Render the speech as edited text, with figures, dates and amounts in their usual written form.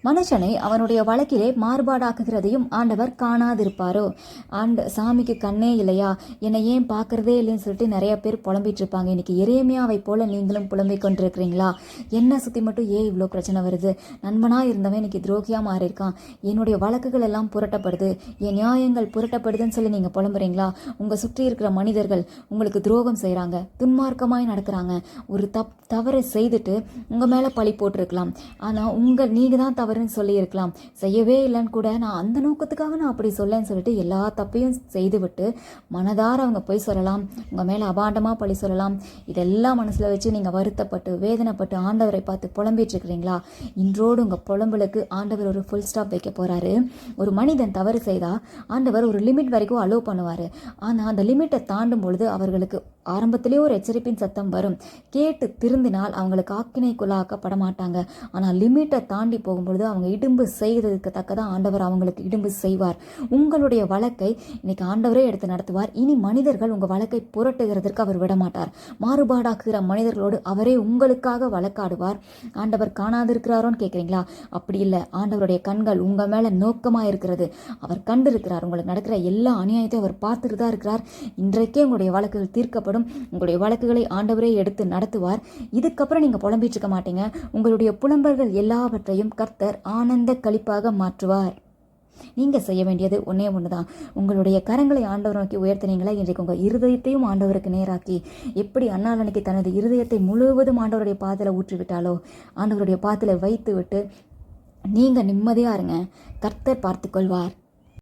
மனுஷனை அவனுடைய வழக்கிலே மாறுபாடாக்குகிறதையும் ஆண்டவர் காணாதிருப்பாரோ? சாமிக்கு கண்ணே இல்லையா, என்னை ஏன் பார்க்கறதே இல்லைன்னு சொல்லிட்டு நிறைய பேர் புலம்பிட்டு இருப்பாங்க. இன்னைக்கு எரேமியாவை போல நீங்களும் புலம்பிக் கொண்டிருக்கிறீங்களா? என்ன சுற்றி மட்டும் ஏன் இவ்வளோ பிரச்சனை வருது? நண்பனாக இருந்தவன் இன்னைக்கு துரோகியாக மாறியிருக்கான், என்னுடைய வழக்குகள் எல்லாம் புரட்டப்படுது, என் நியாயங்கள் புரட்டப்படுதுன்னு சொல்லி நீங்கள் புலம்புறீங்களா? உங்கள் சுற்றி இருக்கிற மனிதர்கள் உங்களுக்கு துரோகம் செய்கிறாங்க, துன்மார்க்கமாய் நடக்கிறாங்க. ஒரு தவறை செய்துட்டு உங்கள் மேலே பழி போட்டிருக்கலாம், ஆனால் நீங்கள் தான் தவறுன்னு சொல்லியிருக்கலாம். செய்யவே இல்லைன்னு கூட நான் அந்த நோக்கத்துக்காக நான் அப்படி சொல்லேன்னு சொல்லிட்டு எல்லா தப்பையும் செய்துவிட்டு மனதார அவங்க போய் சொல்லலாம், உங்கள் மேலே அபாண்டமாக பழி சொல்லலாம். இதெல்லாம் மனசில் வச்சு நீங்கள் வருத்தப்பட்டு வேதனைப்பட்டு ஆண்டவரை பார்த்து புலம்பிட்டு இருக்கிறீங்களா? இன்றோடு உங்கள் புலம்பலுக்கு ஆண்டவர் ஒரு ஃபுல் ஸ்டாப் வைக்க போகிறாரு. ஒரு மனிதன் தவறு செய்தால் ஆண்டவர் ஒரு லிமிட் வரைக்கும் அலோவ் பண்ணுவார். ஆனால் அந்த லிமிட்டை தாண்டும் பொழுது அவர்களுக்கு ஆரம்பத்திலே ஒரு எச்சரிப்பின் சத்தம் வரும். கேட்டு திருந்தினால் அவங்களுக்கு ஆக்கினைக்குள்ளாக்கப்பட மாட்டாங்க. ஆனால் லிமிட்டை தாண்டி போகும்பொழுது அவங்க இடும்பு செய்ததுக்கு தக்கதான் ஆண்டவர் அவங்களுக்கு இடும்பு செய்வார். உங்களுடைய வழக்கை இன்னைக்கு ஆண்டவரே எடுத்து நடத்துவார். இனி மனிதர்கள் உங்கள் வழக்கை புரட்டுகிறதற்கு அவர் விடமாட்டார். மாறுபாடாக்குகிற மனிதர்களோடு அவரே உங்களுக்காக வழக்காடுவார். ஆண்டவர் காணாதிருக்கிறாரோன்னு கேட்குறீங்களா? அப்படி இல்லை, ஆண்டவருடைய கண்கள் உங்கள் மேலே நோக்கமாக இருக்கிறது. அவர் கண்டு இருக்கிறார். உங்களுக்கு நடக்கிற எல்லா அநியாயத்தையும் அவர் பார்த்துட்டு தான் இருக்கிறார். இன்றைக்கே உங்களுடைய வழக்குகள் தீர்க்கப்படும். உங்களுடைய வழக்குகளை ஆண்டவரே எடுத்து நடத்துவார். இதுக்கப்புறம் நீங்க புலம்பிட்டு இருக்க மாட்டீங்க. உங்களுடைய புலம்பல்கள் எல்லாவற்றையும் கர்த்தர் ஆனந்த களிப்பாக மாற்றுவார். நீங்க செய்ய வேண்டியது ஒன்னே ஒண்ணுதான். உங்களுடைய கரங்களை ஆண்டவர் நோக்கி உயர்த்தினீங்களா? இன்றைக்கு உங்க இருதயத்தையும் ஆண்டவருக்கு நேராக்கி, எப்படி அன்னாள் அன்னைக்கு தனது இருதயத்தை முழுவதும் ஆண்டவருடைய பாதத்தில் ஊற்றிவிட்டாலோ, ஆண்டவருடைய பாதத்தில் வைத்து விட்டு நீங்க நிம்மதியா இருங்க. கர்த்தர் பார்த்து கொள்வார்.